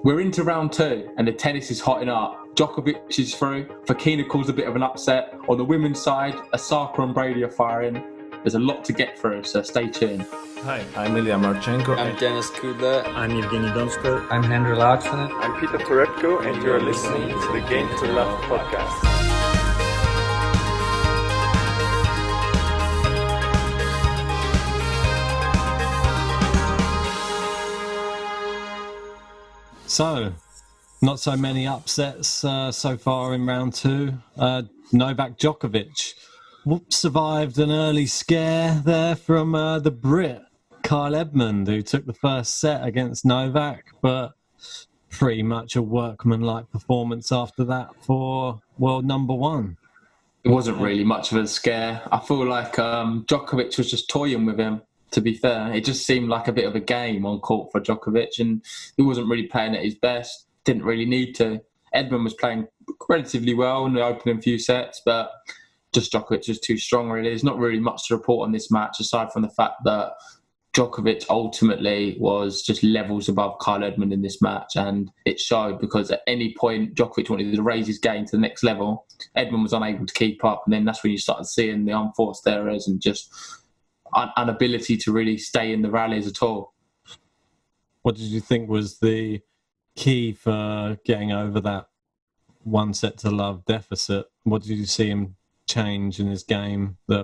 We're into round two and the tennis is hotting up. Djokovic is through. Fokina caused a bit of an upset. On the women's side, Osaka and Brady are firing. There's a lot to get through, so stay tuned. Hi, I'm Ilya Marchenko. I'm Denis Kudla. I'm Evgeny Donskoy. I'm Henry Laaksonen. I'm Peter Torebko, and you're listening to the Game to Love podcast. So, not so many upsets so far in round two. Novak Djokovic survived an early scare there from the Brit, Kyle Edmund, who took the first set against Novak, but pretty much a workmanlike performance after that for world number one. It wasn't really much of a scare. I feel like Djokovic was just toying with him, to be fair. It just seemed like a bit of a game on court for Djokovic, and he wasn't really playing at his best. Didn't really need to. Edmund was playing relatively well in the opening few sets, but just Djokovic was too strong, really. There's not really much to report on this match, aside from the fact that Djokovic ultimately was just levels above Kyle Edmund in this match, and it showed because at any point Djokovic wanted to raise his game to the next level. Edmund was unable to keep up, and then that's when you started seeing the unforced errors and just inability to really stay in the rallies at all. What did you think was the key for getting over that 1-set-to-love deficit? What did you see him change in his game? Who,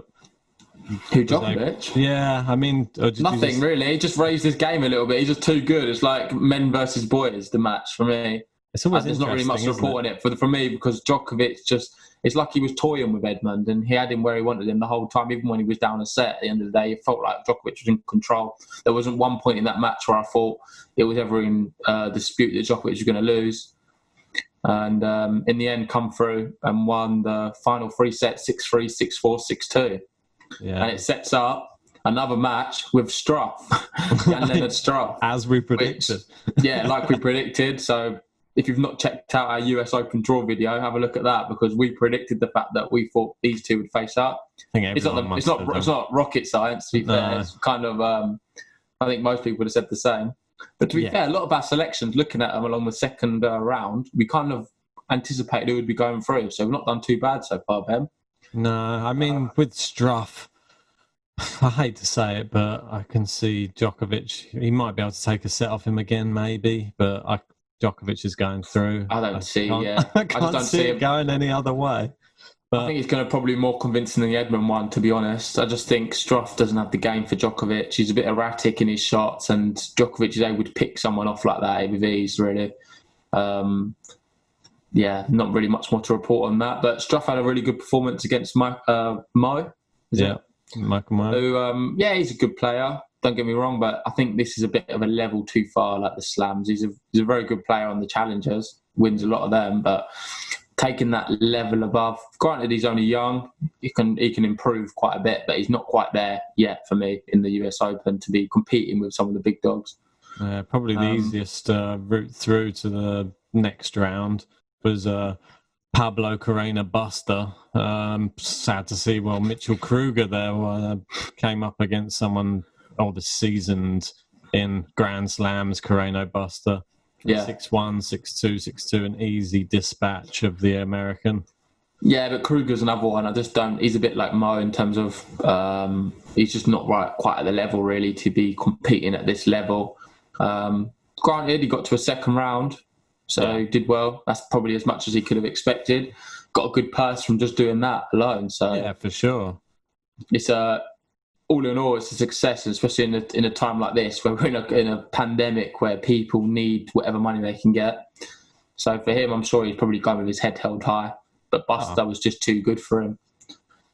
Djokovic? Yeah, I mean... Nothing really. He just raised his game a little bit. He's just too good. It's like men versus boys, the match for me. It's always there's not really much to report on it for me, because Djokovic just... It's like he was toying with Edmund, and he had him where he wanted him the whole time, even when he was down a set. At the end of the day, it felt like Djokovic was in control. There wasn't one point in that match where I thought it was ever in dispute that Djokovic was going to lose. And in the end, come through and won the final three sets, 6-3, 6-4, 6-2. Yeah. And it sets up another match with Struff, Jan-Lennard Struff. As we predicted. Like we predicted. So if you've not checked out our US Open draw video, have a look at that, because we predicted the fact that we thought these two would face up. It's not rocket science, to be fair. It's kind of, I think most people would have said the same. But to be fair, a lot of our selections, looking at them along the second round, we kind of anticipated who would be going through. So we've not done too bad so far, Ben. No, I mean, with Struff, I hate to say it, but I can see Djokovic. He might be able to take a set off him again, maybe, but Djokovic is going through. I can't see it going any other way. But I think it's going to probably be more convincing than the Edmund one, to be honest. I just think Struff doesn't have the game for Djokovic. He's a bit erratic in his shots, and Djokovic is able to pick someone off like that with ease, really. Not really much more to report on that. But Struff had a really good performance against Mo. Michael Mo. Who, he's a good player. Don't get me wrong, but I think this is a bit of a level too far, like the slams. He's a very good player on the challengers, wins a lot of them, but taking that level above. Granted, he's only young. He can improve quite a bit, but he's not quite there yet for me in the US Open to be competing with some of the big dogs. Probably the easiest route through to the next round was Pablo Carreno Buster. Sad to see. Well, Mitchell Kruger there came up against someone the seasoned in Grand Slams, Carreno Buster. 6-1, 6-2, 6-2, an easy dispatch of the American. Yeah, but Kruger's another one. I just don't. He's a bit like Mo in terms of he's just not quite at the level really to be competing at this level. Granted, he got to a second round, so he did well. That's probably as much as he could have expected. Got a good purse from just doing that alone. So yeah, for sure. It's all in all, it's a success, especially in a time like this where we're in a pandemic where people need whatever money they can get. So for him, I'm sure he's probably going with his head held high. But Buster was just too good for him.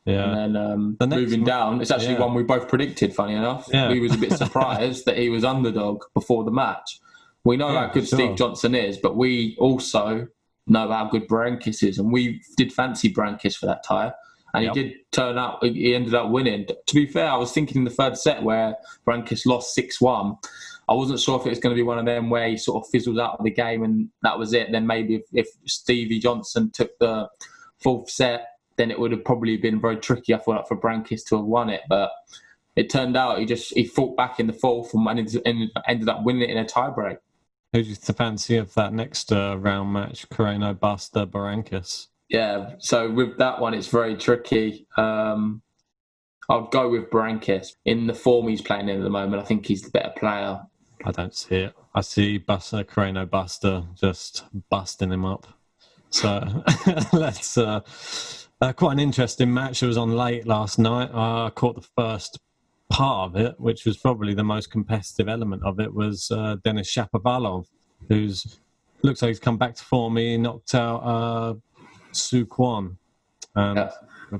Yeah. And then moving down, it's actually one we both predicted, funny enough. Yeah. We was a bit surprised that he was underdog before the match. We know how good Steve Johnson is, but we also know how good Berankis is. And we did fancy Berankis for that tie. And he did turn out, he ended up winning. To be fair, I was thinking in the third set where Berankis lost 6-1, I wasn't sure if it was going to be one of them where he sort of fizzled out of the game and that was it. Then maybe if Stevie Johnson took the fourth set, then it would have probably been very tricky, I thought, for Berankis to have won it. But it turned out he fought back in the fourth and ended up winning it in a tiebreak. Who do you fancy of that next round match? Carreno Buster Barankis. Yeah, so with that one, it's very tricky. I'll go with Barankis. In the form he's playing in at the moment, I think he's the better player. I don't see it. I see Carreno Buster just busting him up. So let's. Quite an interesting match. It was on late last night. I caught the first part of it, which was probably the most competitive element of it, was Denis Shapovalov, who's looks like he's come back to form. He knocked out Su Kwon, and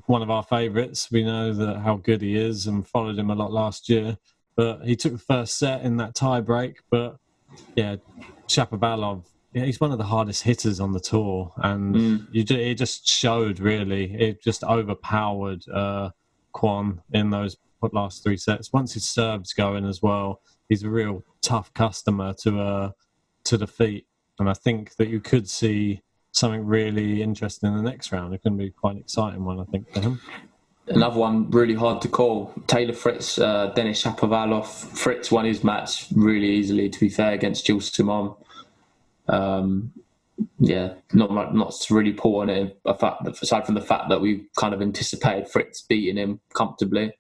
one of our favourites. We know that how good he is and followed him a lot last year. But he took the first set in that tie break. But yeah, Shapovalov, he's one of the hardest hitters on the tour, and it just showed really. It just overpowered Kwon in those last 3 sets. Once his serve's going as well, he's a real tough customer to defeat. And I think that you could see something really interesting in the next round. It can be quite an exciting one, I think, for him. Another one really hard to call. Taylor Fritz, Denis Shapovalov. Fritz won his match really easily, to be fair, against Gilles Simon. Not much to really pull on it, aside from the fact that we kind of anticipated Fritz beating him comfortably,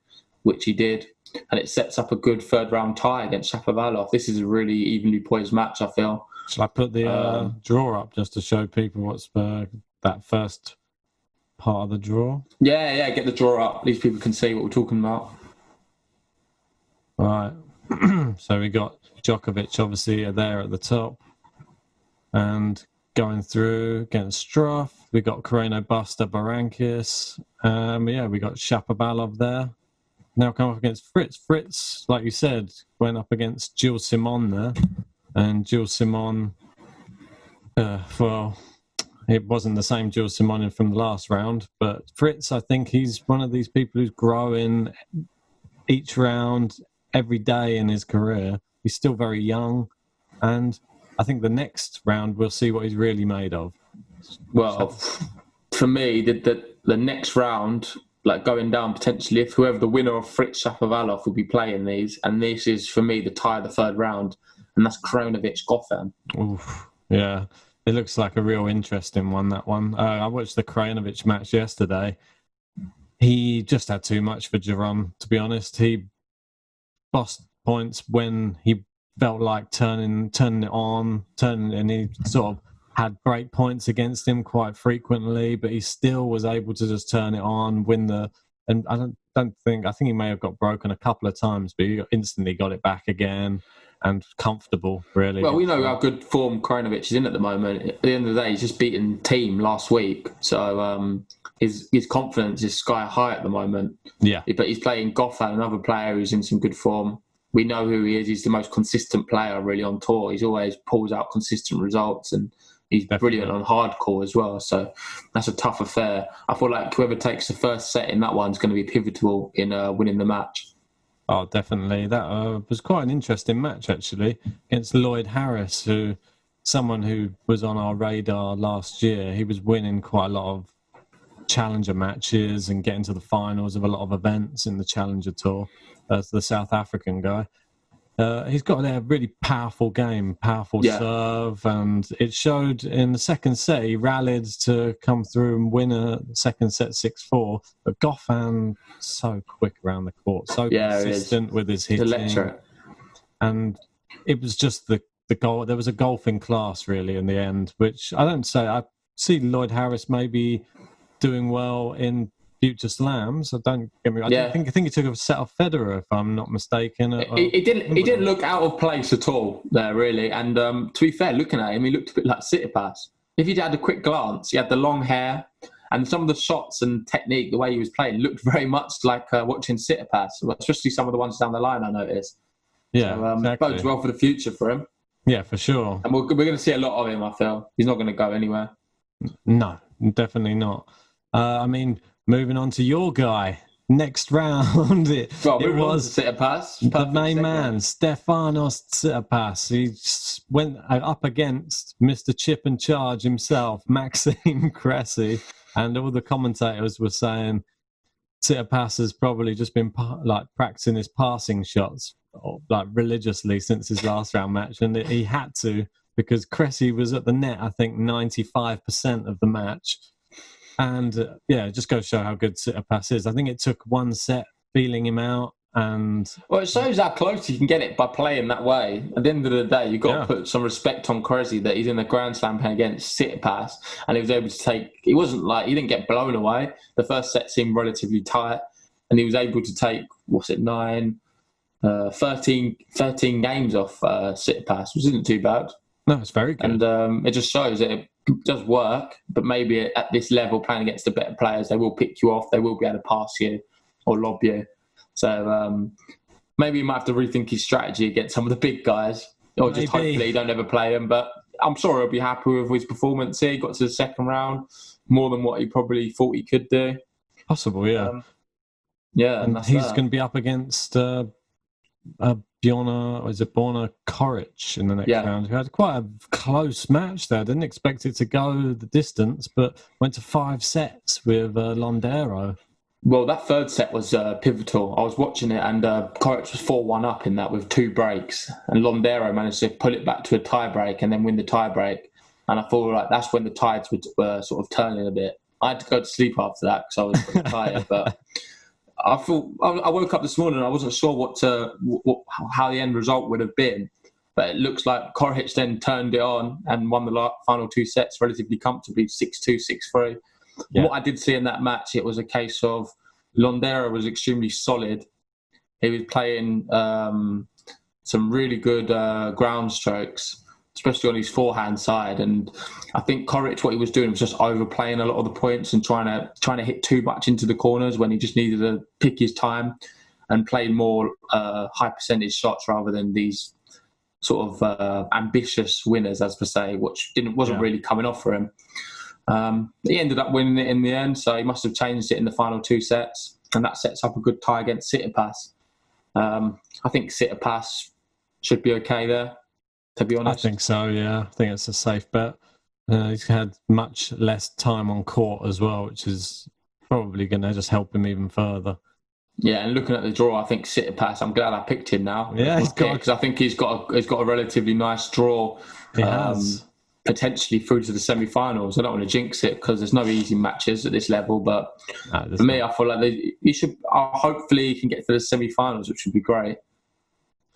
which he did. And it sets up a good third-round tie against Shapovalov. This is a really evenly poised match, I feel. Shall I put the draw up just to show people what's that first part of the draw? Yeah, get the draw up. At least people can see what we're talking about. Right. So we got Djokovic, obviously, there at the top. And going through against Struff, we got Carreno Buster Barankis. We got Shapovalov there. Now come up against Fritz. Fritz, like you said, went up against Gilles Simon there. And Gilles Simon, it wasn't the same Gilles Simon from the last round. But Fritz, I think he's one of these people who's growing each round, every day in his career. He's still very young. And I think the next round we'll see what he's really made of. Well, for me, the next round, like going down potentially, if whoever the winner of Fritz Shapovalov will be playing these, and this is for me the tie of the third round, and that's Kronovic Goffin. Oof, yeah, it looks like a real interesting one. That one. I watched the Kronovic match yesterday. He just had too much for Jerome, to be honest. He lost points when he felt like turning it on, and he sort of had break points against him quite frequently, but he still was able to just turn it on, and I think he may have got broken a couple of times, but he instantly got it back again and comfortable, really. Well, we know how good form Kronovic is in at the moment. At the end of the day, he's just beaten Team last week, so his confidence is sky high at the moment. Yeah, but he's playing Goffin, another player who's in some good form. We know who he is. He's the most consistent player really on tour. He's always pulls out consistent results, and he's brilliant on hardcore as well. So that's a tough affair. I feel like whoever takes the first set in that one's going to be pivotal in winning the match. Oh, definitely. That was quite an interesting match, actually, against Lloyd Harris, someone who was on our radar last year. He was winning quite a lot of challenger matches and getting to the finals of a lot of events in the Challenger Tour. That's the South African guy. He's got a really powerful game, powerful serve, and it showed in the second set. He rallied to come through and win a second set 6-4. But Goffin, so quick around the court, so consistent with his hitting. And it was just the goal. There was a golfing class, really, in the end, which I see Lloyd Harris maybe doing well in future slams. I think he took a set off Federer, if I'm not mistaken. He didn't look out of place at all there, really. And to be fair, looking at him, he looked a bit like Tsisipas. If you'd had a quick glance, he had the long hair, and some of the shots and technique, the way he was playing, looked very much like watching Tsisipas, especially some of the ones down the line, I noticed. Yeah, so, exactly. Bodes well for the future for him. Yeah, for sure. And we're going to see a lot of him, I feel. He's not going to go anywhere. No, definitely not. Moving on to your guy. Next round, it was Tsitsipas. The main man, Stefanos Tsitsipas. He went up against Mr. Chip and Charge himself, Maxime Cressy, and all the commentators were saying Tsitsipas has probably just been practicing his passing shots religiously since his last round match, and he had to because Cressy was at the net, I think, 95% of the match. And it just goes to show how good Tsitsipas is. I think it took one set feeling him out. And well, it shows how close you can get it by playing that way. At the end of the day, you've got to put some respect on Cressy that he's in the Grand Slam playing against Tsitsipas, and he was able to take. He wasn't like he didn't get blown away. The first set seemed relatively tight, and he was able to take 13 games off Tsitsipas, which isn't too bad. No, it's very good. And it just shows that it does work, but maybe at this level, playing against the better players, they will pick you off. They will be able to pass you or lob you. So maybe he might have to rethink his strategy against some of the big guys, or just hopefully he don't ever play them. But I'm sure he'll be happy with his performance here. He got to the second round, more than what he probably thought he could do. Possible, yeah. And he's going to be up against Borna Koric in the next round, who had quite a close match there. I didn't expect it to go the distance, but went to 5 sets with Londero. Well, that third set was pivotal. I was watching it, and Koric was 4-1 up in that with 2 breaks, and Londero managed to pull it back to a tie break and then win the tie break. And I thought like that's when the tides were sort of turning a bit. I had to go to sleep after that because I was pretty tired, but I woke up this morning and I wasn't sure how the end result would have been. But it looks like Koric then turned it on and won the final 2 sets relatively comfortably, 6-2, 6-3. Yeah. What I did see in that match, it was a case of Londero was extremely solid. He was playing some really good ground strokes, especially on his forehand side. And I think Koric, what he was doing was just overplaying a lot of the points and trying to hit too much into the corners when he just needed to pick his time and play more high percentage shots rather than these sort of ambitious winners, as per se, which wasn't really coming off for him. He ended up winning it in the end, so he must have changed it in the final 2 sets, and that sets up a good tie against Tsitsipas. I think Tsitsipas should be okay there, to be honest. I think so, yeah. I think it's a safe bet. He's had much less time on court as well, which is probably going to just help him even further. Yeah, and looking at the draw, I think Tsitsipas, I'm glad I picked him now. Yeah, because I think he's got a relatively nice draw. He has. Potentially through to the semi-finals. I don't want to jinx it because there's no easy matches at this level, but for me, I feel like he should. Hopefully, he can get to the semi-finals, which would be great.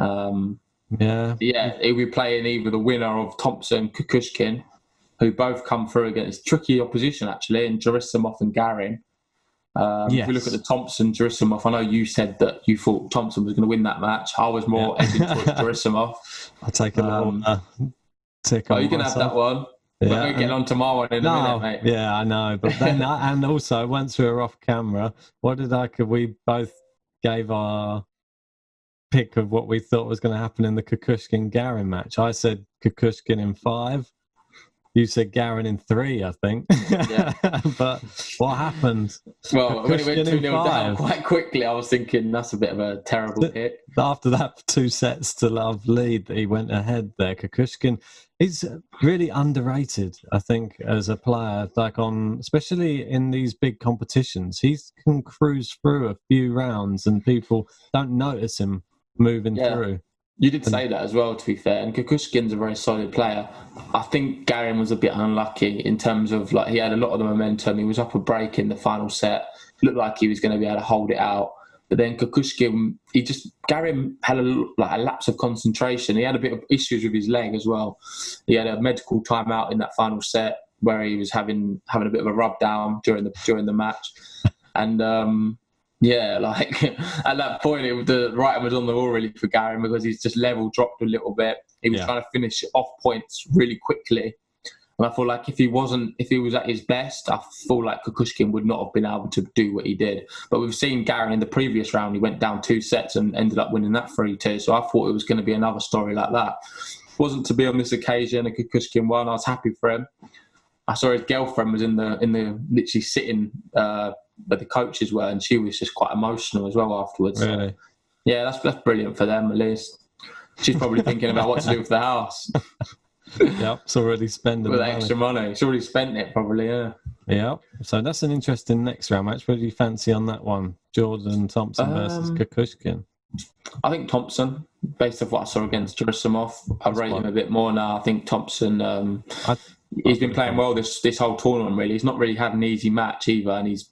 He'll be playing either the winner of Thompson, Kukushkin, who both come through against tricky opposition actually, and Gerasimov and Garin. If we look at the Thompson Gerasimov, I know you said that you thought Thompson was going to win that match. I was more edging towards Gerasimov. I'll take a little. You can have that one. Yeah, we're getting on to my one in a minute, mate. Yeah, I know. But then, and also, once we were off camera, we both gave our pick of what we thought was going to happen in the Kukushkin-Garin match. I said Kukushkin in 5. You said Garin in 3, I think. Yeah. But what happened? Well, when it went 2-0 down quite quickly, I was thinking that's a bit of a terrible pick. After that 2 sets to love lead, he went ahead there. Kukushkin, he's really underrated, I think, as a player. Especially in these big competitions, he can cruise through a few rounds, and people don't notice him moving through. You did say that as well, to be fair. And Kukushkin's a very solid player. I think Garin was a bit unlucky in terms of he had a lot of the momentum. He was up a break in the final set. It looked like he was going to be able to hold it out. But then Kukushkin, Garin had a lapse of concentration. He had a bit of issues with his leg as well. He had a medical timeout in that final set where he was having a bit of a rub down during the match. And at that point, the writing was on the wall really for Garin because he's just level dropped a little bit. He was trying to finish off points really quickly. And I feel like if he was at his best, I feel like Kukushkin would not have been able to do what he did. But we've seen Garin in the previous round, he went down 2 sets and ended up winning that 3-2. So I thought it was going to be another story like that. Wasn't to be on this occasion, and Kukushkin won. I was happy for him. I saw his girlfriend was in the literally sitting where the coaches were, and she was just quite emotional as well afterwards. Really? So, yeah, that's brilliant for them at least. She's probably thinking about what to do with the house. Yep, it's already spending with extra money. She's already spent it, probably. Yeah. Yeah. So that's an interesting next round match. What do you fancy on that one? Jordan Thompson versus Kukushkin. I think Thompson, based off what I saw against Gerasimov, I rate him a bit more now. I think Thompson, he's been playing well this whole tournament, really. He's not really had an easy match either, and he's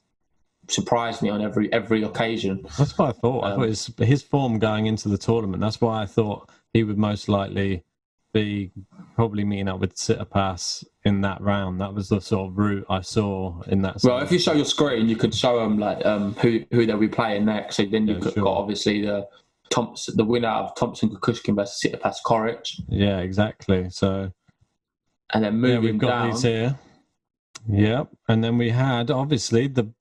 surprised me on every occasion. That's what I thought. I thought his form going into the tournament, that's why I thought he would most likely be probably meeting up with Tsisipas in that round. That was the sort of route I saw in that. Well, if you show your screen, you could show them like who they'll be playing next. So then you got obviously the winner of Thompson Kukushkin versus Tsisipas Koric. Yeah, exactly. So, and then moving we've got down these here. Yep, and then we had obviously the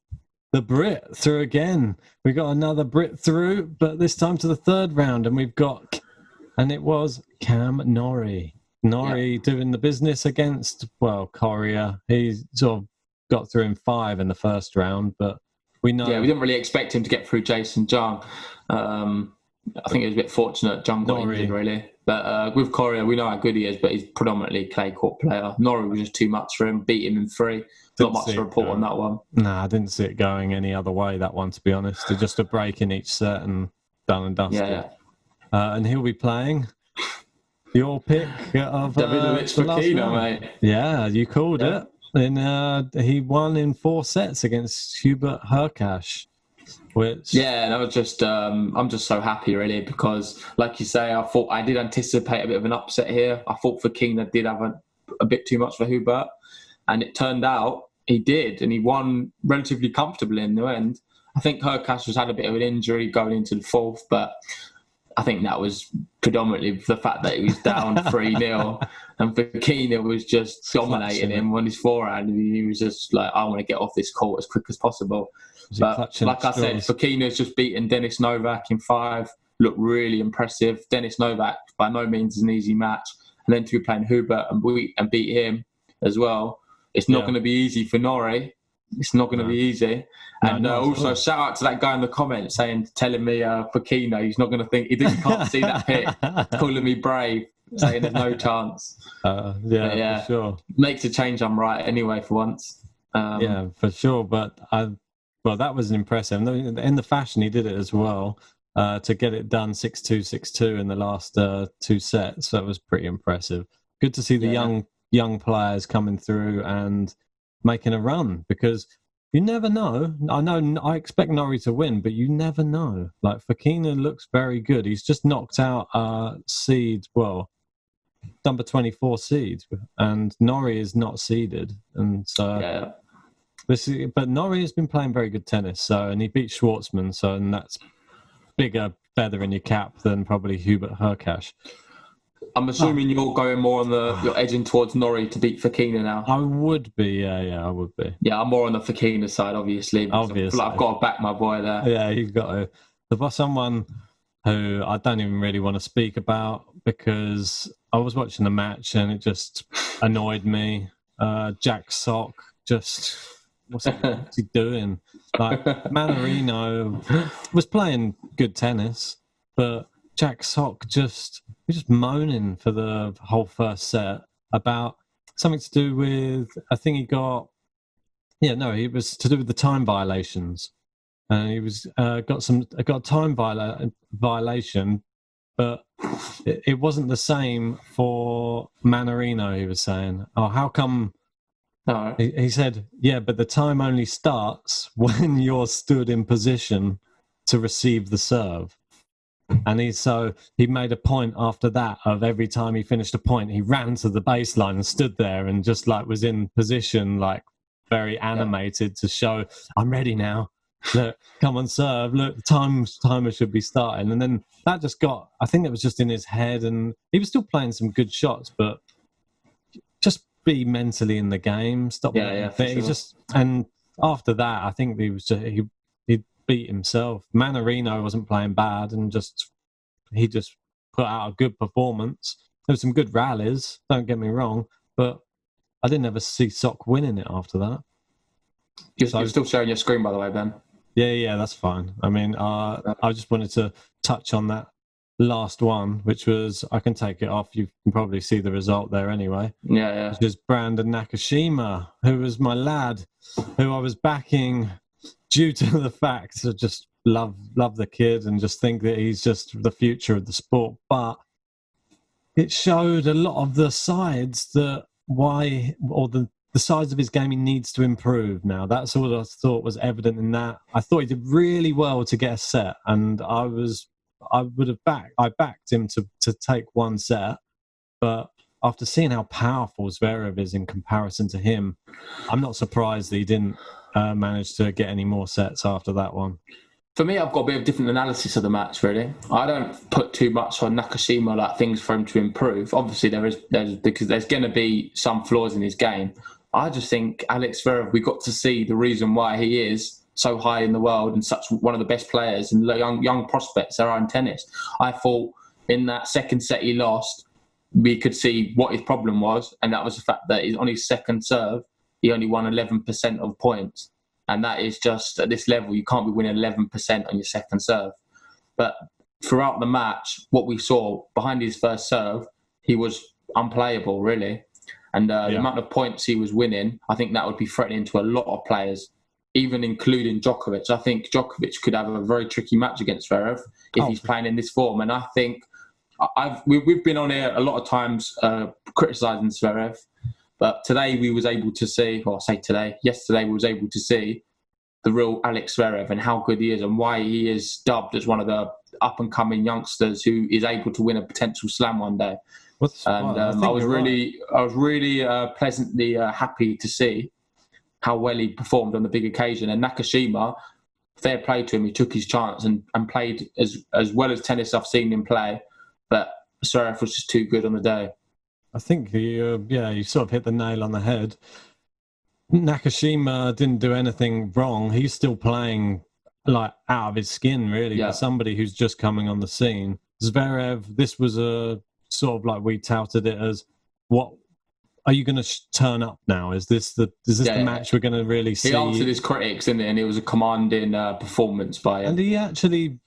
Brit through again. We got another Brit through, but this time to the third round, and it was Cam Norrie. Norrie doing the business against, Coria. He sort of got through in 5 in the first round, but we know... Yeah, we didn't really expect him to get through Jason Jung. I think it was a bit fortunate Jung got injured, really. But with Coria, we know how good he is, but he's predominantly clay court player. Norrie was just too much for him, beat him in 3. Not much to report on that one. Nah, I didn't see it going any other way, that one, to be honest. Just a break in each set and done and dusted. Yeah. And he'll be playing your pick of Davidovich Fokina, mate. Yeah, you called it. And he won in 4 sets against Hubert Hurkacs. And I was just, I'm just so happy, really, because, like you say, I did anticipate a bit of an upset here. I thought Fokina did have a bit too much for Hubert, and it turned out he did, and he won relatively comfortably in the end. I think Hurkacs had a bit of an injury going into the 4th, but I think that was predominantly the fact that he was down 3-0, and Fokina was just dominating him on his forehand, and he was just like, I want to get off this court as quick as possible. But like I said, Fokina's just beaten Denis Novak in 5, looked really impressive. Denis Novak, by no means an easy match, and then to be playing Hubert and beat him as well, it's not going to be easy for Norrie. It's not going to be easy. And also, shout out to that guy in the comments telling me Fokina, he's not going to think, he can't see that pick, calling me brave, saying there's no chance. For sure. Makes a change, I'm right anyway for once. Yeah, for sure. But that was impressive. In the fashion, he did it as well. To get it done 6-2, 6-2 in the last 2 sets. That was pretty impressive. Good to see the young players coming through and making a run, because you never know. I expect Norrie to win, but you never know. Like, Fokina looks very good. He's just knocked out seed, number 24 seed, and Norrie is not seeded. And so, but Norrie has been playing very good tennis. And he beat Schwartzman. And that's bigger feather in your cap than probably Hubert Hurkacs. I'm assuming you're going more on you're edging towards Norrie to beat Fokina now. I would be, I would be. Yeah, I'm more on the Fokina side, obviously. Obviously. I've got to back my boy there. Yeah, you've got to. There's someone who I don't even really want to speak about, because I was watching the match and it just annoyed me. Jack Sock, what's he doing? Like, Manarino was playing good tennis, but Jack Sock he was just moaning for the whole first set about something to do with, I think it was to do with the time violations. And he was got a time violation, but it wasn't the same for Manarino, he was saying. Oh, how come? No. He said, yeah, but the time only starts when you're stood in position to receive the serve. And he made a point after that of every time he finished a point, he ran to the baseline and stood there and just was in position, very animated to show, I'm ready now. Look, come on, serve. Look, the timer should be starting. And then that I think it was just in his head, and he was still playing some good shots, but just be mentally in the game. Stop. Sure. And after that, I think he beat himself. Manarino wasn't playing bad, and he just put out a good performance. There were some good rallies, don't get me wrong, but I didn't ever see Sock winning it after that. You're still sharing your screen, by the way, Ben. Yeah, that's fine. I mean, I just wanted to touch on that last one, which was, I can take it off. You can probably see the result there anyway. Yeah. Which is Brandon Nakashima, who was my lad, who I was backing due to the fact of just love the kid and just think that he's just the future of the sport. But it showed a lot of the sides the sides of his game he needs to improve now. That's all I thought was evident in that. I thought he did really well to get a set, and I backed him to take one set, but after seeing how powerful Zverev is in comparison to him, I'm not surprised that he didn't manage to get any more sets after that one. For me, I've got a bit of different analysis of the match, really. I don't put too much on Nakashima, like things for him to improve. Obviously, because there's going to be some flaws in his game. I just think Alex Zverev, we got to see the reason why he is so high in the world and such one of the best players and young prospects there are in tennis. I thought in that second set he lost, we could see what his problem was, and that was the fact that on his second serve, he only won 11% of points. And that is just, at this level, you can't be winning 11% on your second serve. But throughout the match, what we saw behind his first serve, he was unplayable, really. And the amount of points he was winning, I think that would be threatening to a lot of players, even including Djokovic. I think Djokovic could have a very tricky match against Zverev if he's playing in this form. And I think we've been on here a lot of times criticising Zverev, but today we was able to see, yesterday we was able to see the real Alex Zverev and how good he is and why he is dubbed as one of the up-and-coming youngsters who is able to win a potential slam one day. I was really pleasantly happy to see how well he performed on the big occasion. And Nakashima, fair play to him, he took his chance and played as well as tennis I've seen him play. But Zverev was just too good on the day. I think you sort of hit the nail on the head. Nakashima didn't do anything wrong. He's still playing like out of his skin, really, for somebody who's just coming on the scene. Zverev, this was a sort of like we touted it as, what are you going to turn up now? Is this the match we're going to really see? He answered his critics, didn't he? And it was a commanding performance by him. And he actually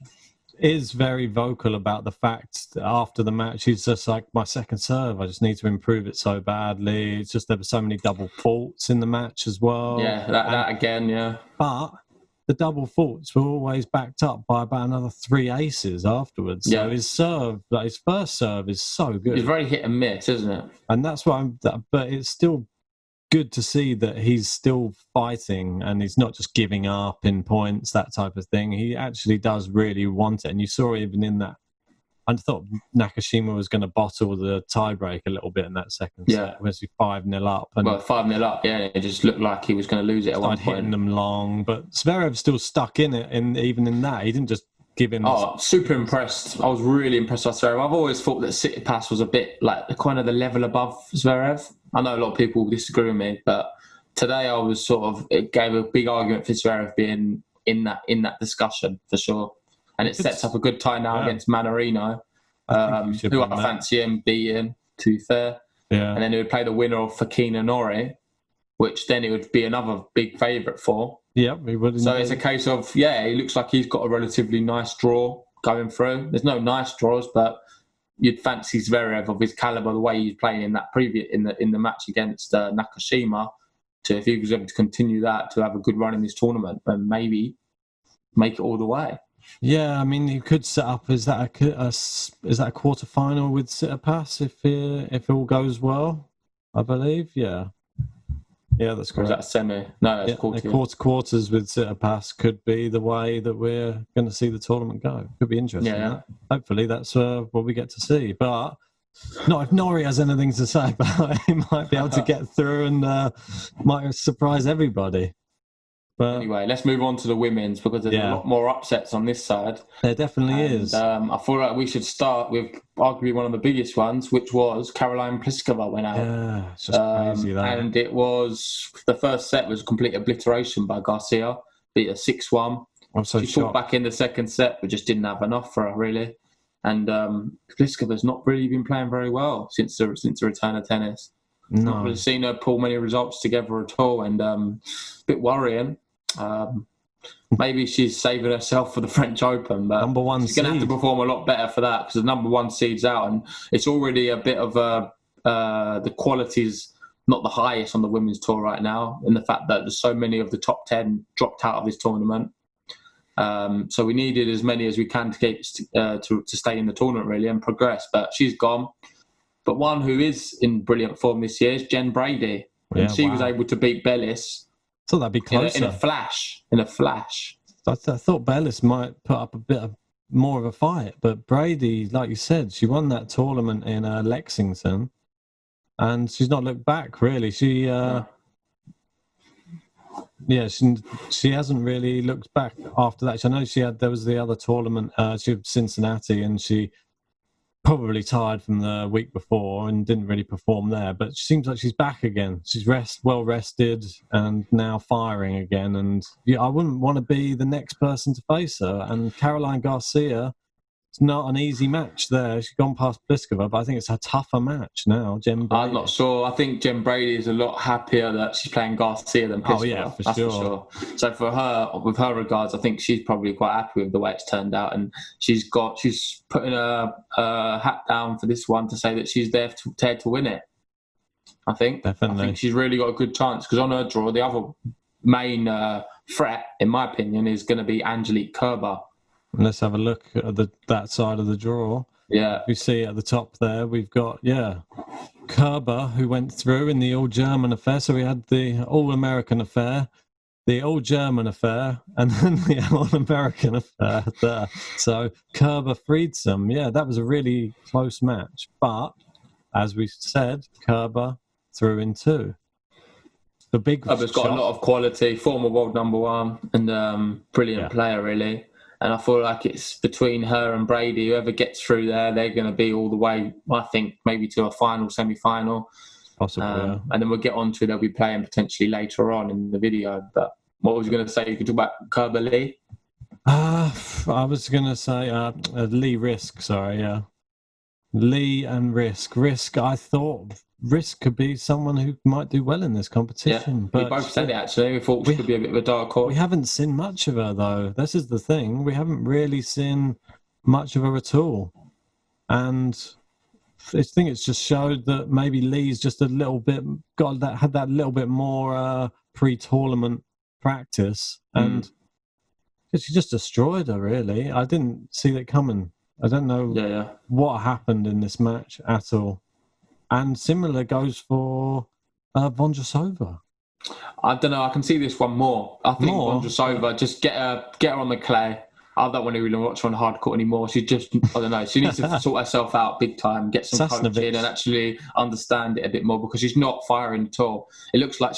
is very vocal about the fact that after the match, he's just like, my second serve, I just need to improve it so badly. It's just there were so many double faults in the match as well. Yeah, that again, yeah. But the double faults were always backed up by about another 3 aces afterwards. So his serve, like his first serve, is so good. It's very hit and miss, isn't it? And that's what but it's still good to see that he's still fighting and he's not just giving up in points, that type of thing. He actually does really want it. And you saw even in that, I thought Nakashima was going to bottle the tiebreak a little bit in that second set. Was he 5-0 up? And 5-0 up, it just looked like he was going to lose it at one point. Hitting them long, but Zverev still stuck in it, even in that. He didn't just give in. Super impressed. I was really impressed by Zverev. I've always thought that Tsisipas was a bit like kind of the level above Zverev. I know a lot of people disagree with me, but today I was it gave a big argument for Zverev being in that discussion for sure. And it sets up a good tie now against Manarino, who I fancy him beating, to be fair. Yeah. And then he would play the winner of Fokina Nori, which then it would be another big favourite for. Yeah, he would. So it's a case of, he looks like he's got a relatively nice draw going through. There's no nice draws, but you'd fancy Zverev of his calibre, the way he's playing in that in the match against Nakashima, to if he was able to continue that, to have a good run in this tournament and maybe make it all the way. Yeah, I mean, you could set up. Is that a quarter final with Tsisipas if it all goes well? I believe. Yeah, that's correct. Or is that semi? No, that's quarters with Tsisipas could be the way that we're going to see the tournament go. Could be interesting. Yeah. Hopefully, that's what we get to see. But not if Nori has anything to say about it, he might be able to get through and might surprise everybody. But anyway, let's move on to the women's because there's a lot more upsets on this side. There definitely is. I feel like we should start with arguably one of the biggest ones, which was Caroline Pliskova went out. Yeah, it's just crazy that. And it was, the first set was a complete obliteration by Garcia, beat her 6-1. She fought back in the second set, but just didn't have enough for her, really. And Pliskova's not really been playing very well since the return of tennis. No. Not really seen her pull many results together at all, and a bit worrying. Maybe she's saving herself for the French Open, but she's going to have to perform a lot better for that because the number one seed's out, and it's already a bit of the quality's not the highest on the women's tour right now, in the fact that there's so many of the top 10 dropped out of this tournament. So we needed as many as we can to keep to stay in the tournament really and progress. But she's gone. But one who is in brilliant form this year is Jen Brady, and she was able to beat Bellis. Thought that'd be closer in a flash. In a flash. I thought Bellis might put up a bit more of a fight, but Brady, like you said, she won that tournament in Lexington, and she's not looked back really. She hasn't really looked back after that. I know there was the other tournament, she was Cincinnati, and she probably tired from the week before and didn't really perform there, but it seems like she's back again. She's well rested and now firing again. And I wouldn't want to be the next person to face her. And Caroline Garcia, it's not an easy match there. She's gone past Pliskova, but I think it's a tougher match now. Jen Brady. I'm not sure. I think Jen Brady is a lot happier that she's playing Garcia than Pliskova. Oh yeah, for sure. So for her, with her regards, I think she's probably quite happy with the way it's turned out, and she's putting her hat down for this one to say that she's there to win it. I think definitely. I think she's really got a good chance because on her draw, the other main threat, in my opinion, is going to be Angelique Kerber. Let's have a look at that side of the draw. Yeah. We see at the top there, we've got, Kerber, who went through in the All-German affair. So we had the All-American affair, the All-German affair, and then the All-American affair there. So Kerber freed some. Yeah, that was a really close match. But, as we said, Kerber threw in two. The big Kerber's got a lot of quality, former world number one, and brilliant player, really. And I feel like it's between her and Brady. Whoever gets through there, they're going to be all the way, I think, maybe to a final, semi-final. Possibly, yeah. And then we'll get on to they'll be playing potentially later on in the video. But what was you going to say? You could talk about Kerber Lee? I was going to say Lee Risk, sorry, yeah. Lee and Risk. I thought Risk could be someone who might do well in this competition. Yeah, but we both said it, actually. We thought she could be a bit of a dark horse. We haven't seen much of her, though. This is the thing. We haven't really seen much of her at all. And I think it's just showed that maybe Lee's just a little bit had that little bit more pre-tournament practice. And she just destroyed her, really. I didn't see that coming. I don't know what happened in this match at all. And similar goes for Vondrousova. I don't know. I can see this one more. I think Vondrousova, just get her on the clay. I don't want to really watch her on the hard court anymore. She just, I don't know. She needs to sort herself out big time, get some coaching and actually understand it a bit more because she's not firing at all. It looks like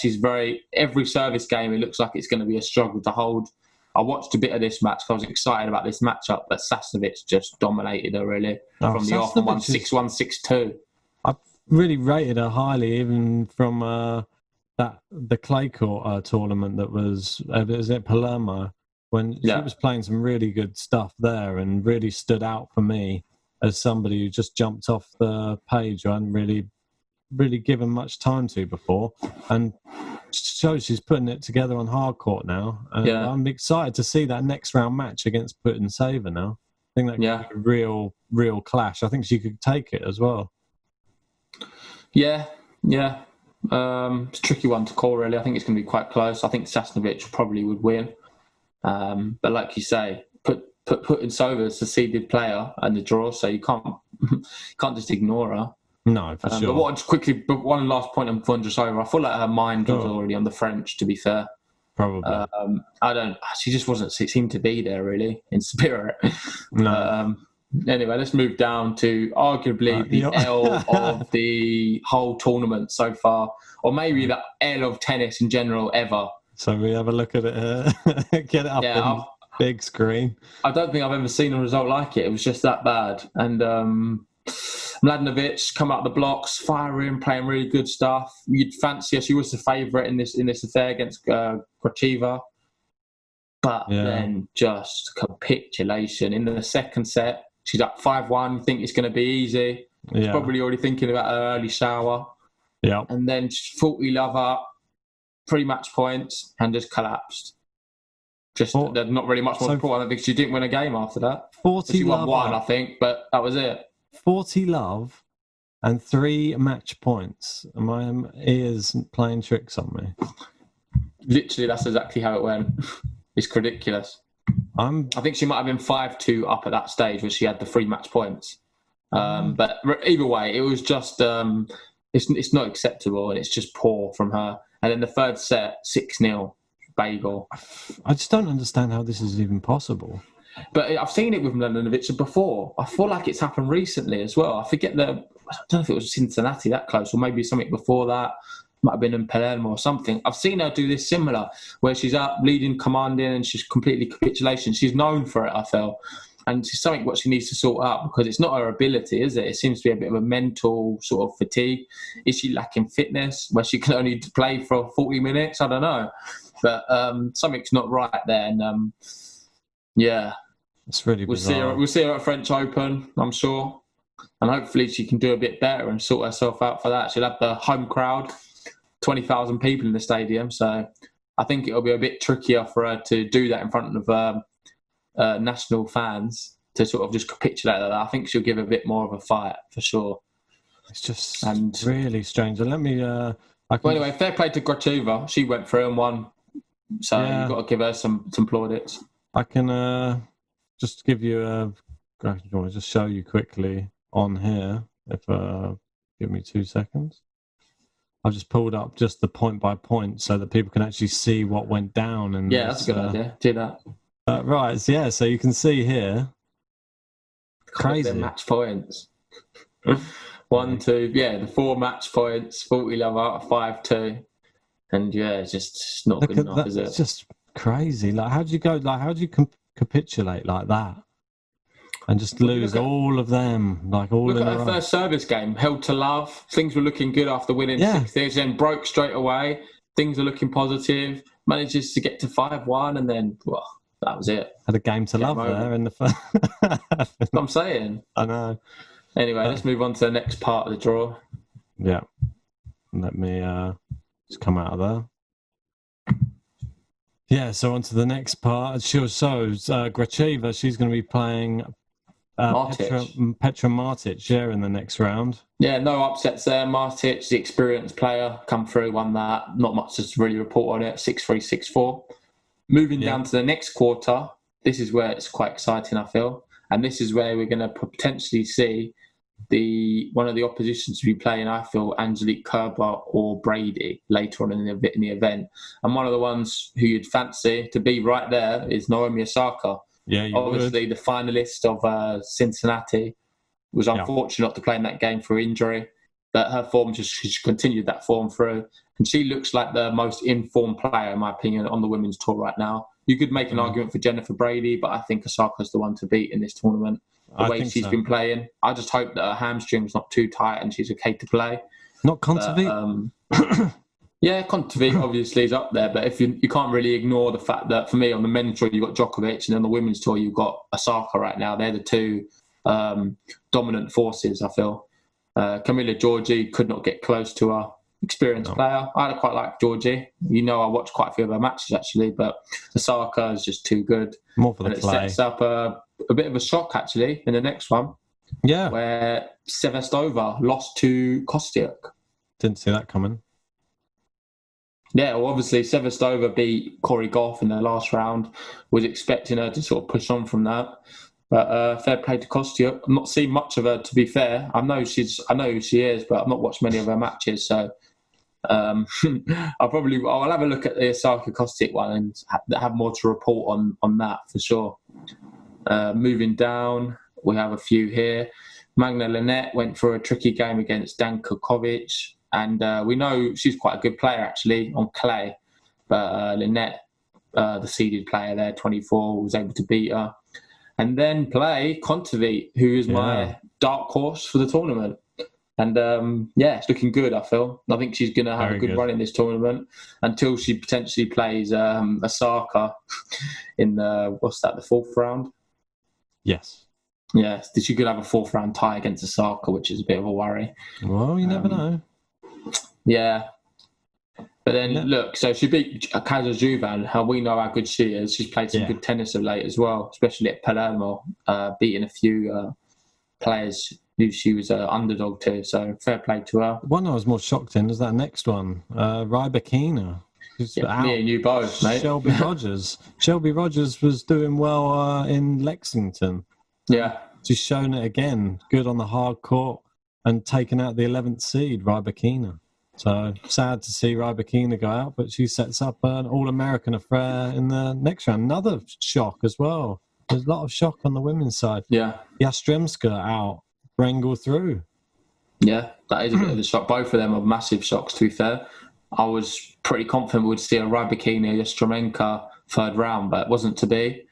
every service game, it looks like it's going to be a struggle to hold. I watched a bit of this match because I was excited about this matchup, but Sasnovich just dominated her really from the off, 1-6, 1-6-2. I really rated her highly, even from the clay court tournament that was at Palermo, when she was playing some really good stuff there and really stood out for me as somebody who just jumped off the page I hadn't really given much time to before, and shows she's putting it together on hard court now. And I'm excited to see that next round match against Putin-Sava now. I think that could be a real clash. I think she could take it as well. Yeah. It's a tricky one to call, really. I think it's going to be quite close. I think Sasnovich probably would win. But like you say, Putin-Sava is a seeded player and the draw, so you can't just ignore her. No, for sure. But one last point on Vondrousova. I feel like her mind was already on the French, to be fair. Probably. She just wasn't seemed to be there, really, in spirit. No. Anyway, let's move down to arguably the L of the whole tournament so far, or maybe the L of tennis in general ever. So we have a look at it here. Get it up on big screen. I don't think I've ever seen a result like it. It was just that bad. And Mladenovic come out the blocks, firing, playing really good stuff. You'd fancy her. She was the favourite in this affair against Gracheva. But then just capitulation. In the second set, she's up 5-1. You think it's going to be easy. She's probably already thinking about her early shower. Yeah. And then 40 love up, 3 match points, and just collapsed. There's not really much more to report. I don't think she didn't win a game after that. 40 she won love one, I think, but that was it. 40 love and 3 match points. My ears playing tricks on me. Literally, that's exactly how it went. It's ridiculous. I think she might have been 5-2 up at that stage where she had the 3 match points. But either way, it was just it's not acceptable, and it's just poor from her. And then the third set, 6-0, bagel. I just don't understand how this is even possible. But I've seen it with Mladenovic before. I feel like it's happened recently as well. I forget I don't know if it was Cincinnati that close, or maybe something before that. Might have been in Palermo or something. I've seen her do this similar, where she's up leading, commanding, and she's completely capitulation. She's known for it, I feel. And it's something what she needs to sort out, because it's not her ability, is it? It seems to be a bit of a mental sort of fatigue. Is she lacking fitness where she can only play for 40 minutes? I don't know. But something's not right there. And yeah. It's really bizarre. We'll see her at French Open, I'm sure. And hopefully she can do a bit better and sort herself out for that. She'll have the home crowd, 20,000 people in the stadium. So I think it'll be a bit trickier for her to do that in front of national fans, to sort of just capitulate like that. I think she'll give a bit more of a fight for sure. It's just really strange. And let me... anyway, fair play to Gracheva. She went through and won. So you've got to give her some plaudits. I can just give you I want to just show you quickly on here. If give me 2 seconds. I've just pulled up just the point by point so that people can actually see what went down. And that's a good idea. Do that. Right, so you can see here. Crazy. Match points. 1, 2, the 4 match points, 40 love out of 5-2. And it's just not good enough, is it? It's just crazy. Like, how do you go? Like, how do you capitulate like that and just lose all of them? Like, all look in at her first service game, held to love. Things were looking good after winning 6-0. Then broke straight away. Things are looking positive. Manages to get to 5-1, and then that was it. Had a game to love there in the first. That's what I'm saying. I know. Anyway, let's move on to the next part of the draw. Yeah. Let me just come out of there. Yeah, so on to the next part. Gracheva, she's going to be playing Petra Martic, in the next round. Yeah, no upsets there. Martic, the experienced player, come through, won that. Not much to really report on it. 6-3, 6-4. Moving down to the next quarter, this is where it's quite exciting, I feel. And this is where we're going to potentially see one of the oppositions to be playing, I feel, Angelique Kerber or Brady later on in the event. And one of the ones who you'd fancy to be right there is Naomi Osaka. Yeah, obviously the finalist of Cincinnati was unfortunate not to play in that game for injury, but her form she's continued that form through, and she looks like the most informed player, in my opinion, on the women's tour right now. You could make an argument for Jennifer Brady, but I think Osaka's the one to beat in this tournament. The way she's been playing, I just hope that her hamstring's not too tight and she's okay to play. Not Kontaveit? Yeah, Kontaveit obviously is up there, but if you can't really ignore the fact that, for me, on the men's tour you've got Djokovic, and on the women's tour you've got Osaka right now. They're the two dominant forces, I feel. Camilla Giorgi could not get close to her experienced player. I quite like Georgie. I watched quite a few of her matches actually, but Osaka is just too good. More for the and play. It sets up a bit of a shock actually in the next one. Yeah. Where Sevastova lost to Kostyuk. Didn't see that coming. Yeah, well, obviously Sevastova beat Corey Goff in the last round. Was expecting her to sort of push on from that. But fair play to Kostyuk. I'm not seen much of her, to be fair. I know who she is, but I've not watched many of her matches. So I'll have a look at the Osaka Kostyuk one and have more to report on that for sure. Moving down, we have a few here. Magna Linette went for a tricky game against Danka Kovic, and we know she's quite a good player actually on clay. But Linette, the seeded player there, 24, was able to beat her. And then play Kontaveit, who is my dark horse for the tournament. And it's looking good, I feel. I think she's going to have a good run in this tournament until she potentially plays Osaka in the fourth round? Yes. Yeah, she could have a fourth round tie against Osaka, which is a bit of a worry. Well, you never know. Yeah. But then, look, so she beat Kaza Juvan, how we know how good she is. She's played some good tennis of late as well, especially at Palermo, beating a few players who she was an underdog to. So fair play to her. One I was more shocked in was that next one, Rybakina. Me and you both, mate. Shelby Rogers. Shelby Rogers was doing well in Lexington. Yeah. She's shown it again. Good on the hard court and taken out the 11th seed, Rybakina. So sad to see Rybakina go out, but she sets up an All-American affair in the next round. Another shock as well. There's a lot of shock on the women's side. Yeah. Yastremska out, Brengel through. Yeah, that is a bit of a shock. Both of them are massive shocks, to be fair. I was pretty confident we'd see a Rybakina, Yastremska third round, but it wasn't to be.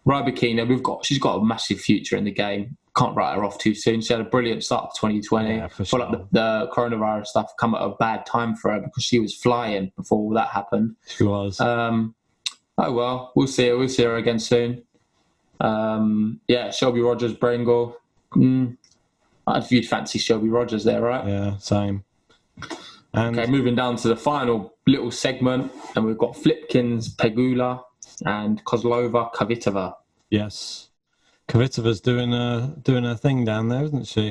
Rybakina, she's got a massive future in the game. Can't write her off too soon. She had a brilliant start to 2020. Yeah, for sure. Like the coronavirus stuff come at a bad time for her because she was flying before all that happened. She was. Oh well, we'll see her. We'll see her again soon. Shelby Rogers, Brengel. You'd fancy Shelby Rogers there, right? Yeah, same. And okay, moving down to the final little segment, and we've got Flipkins, Pegula, and Kozlova, Kvitova. yes, Kvitova's doing her thing down there, isn't she?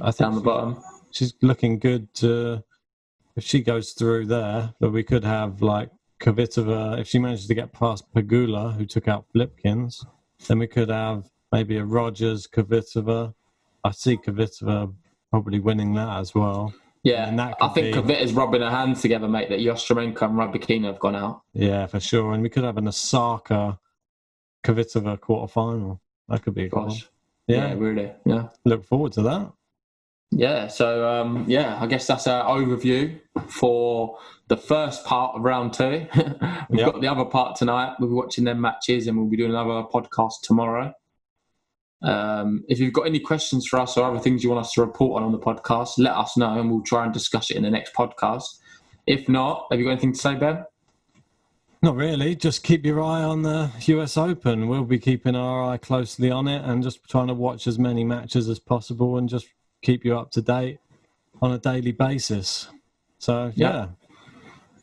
I think Down the bottom. She's looking good. If she goes through there, but we could have like Kvitova. If she manages to get past Pegula, who took out Flipkins, then we could have maybe a Rogers, Kvitova. I see Kvitova probably winning that as well. Yeah, I think Kvitova's rubbing her hands together, mate, that Yastremska and Rybakina have gone out. Yeah, for sure. And we could have an Osaka Kvitova quarterfinal. That could be cool. Yeah, really. Yeah. Look forward to that. Yeah, so, I guess that's our overview for the first part of round 2. We've got the other part tonight. We'll be watching them matches and we'll be doing another podcast tomorrow. If you've got any questions for us or other things you want us to report on the podcast, let us know and we'll try and discuss it in the next podcast. If not, have you got anything to say, Ben? Not really. Just keep your eye on the US Open. We'll be keeping our eye closely on it and just trying to watch as many matches as possible and just keep you up to date on a daily basis. So, yeah.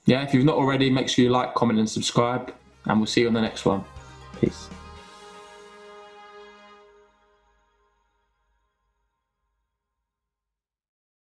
Yeah, if you've not already, make sure you like, comment and subscribe, and we'll see you on the next one. Peace.